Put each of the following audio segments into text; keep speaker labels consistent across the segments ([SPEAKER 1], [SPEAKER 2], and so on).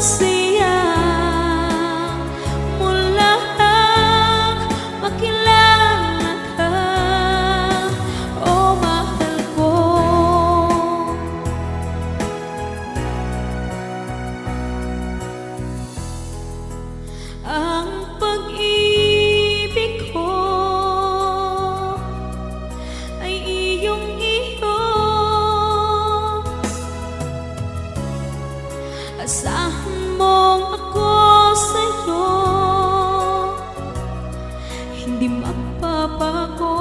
[SPEAKER 1] siya mula nang makilala ka, oh mahal ko. Ang pag-ibig ko ay iyong-iyo, asahan mong ako sa'yo hindi magbabago.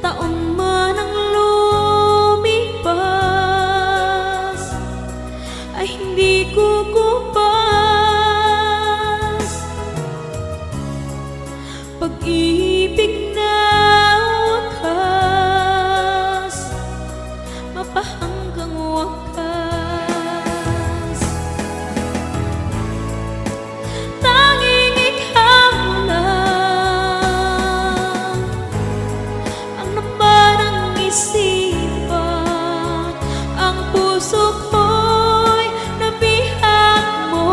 [SPEAKER 1] Taon man ang lumipas ay hindi kukupas. Pag-ibig na wakas, mapahanggang wakas. Tanging ikaw lang ang laman ng isipan, ang puso ko'y nabihag mo,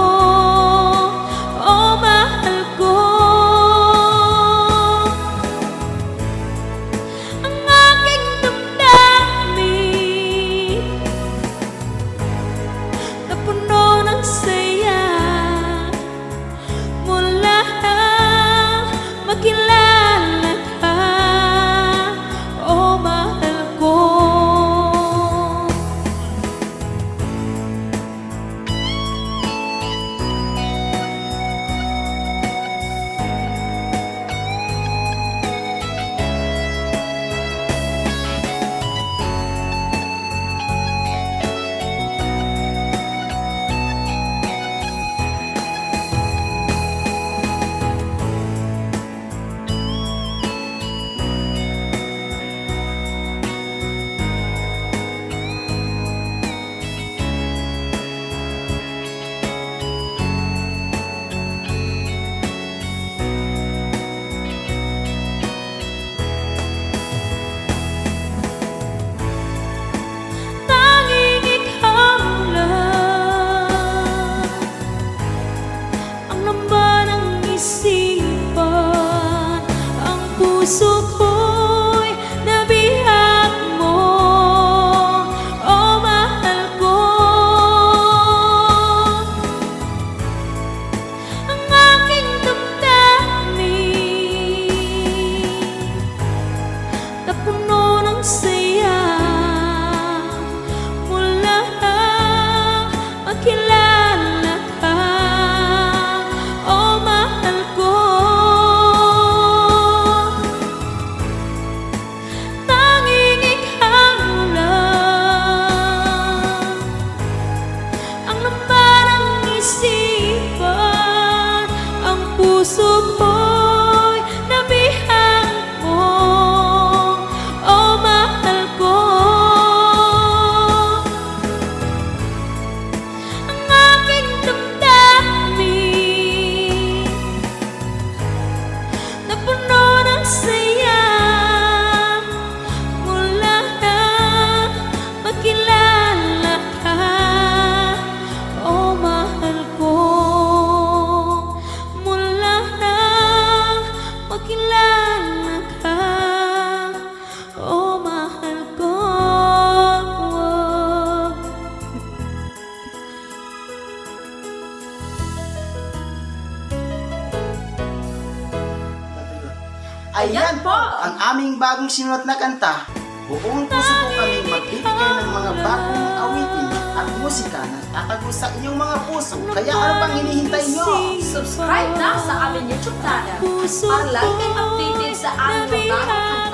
[SPEAKER 1] oh mahal ko. Ang aking damdamin napuno ng saya mula nang makilala ka, oh mahal ko. Tanging ikaw lang ang laman ng isipan, ang puso ko'y nabihag mo, oh mahal ko. Ang aking damdamin napuno ng saya mula nang makilala ka, oh mahal ko. Tanging ikaw lang ang laman ng isipan, ang puso ko'y nabihag mo, oh mahal ko. Ang aking damdamin napuno ng saya mula nang makilala ka, oh mahal ko. Mula nang makilala ka, oh mahal ko.
[SPEAKER 2] Ayan po ang aming bagong sinulat na kanta. Buong puso po kaming magbibigay ng mga bagong awitin at musika na tatago sa inyong mga puso. Kaya ano pang hinihintay nyo?
[SPEAKER 3] Subscribe na sa aming YouTube channel para lagi kayong updated sa aming mga bagong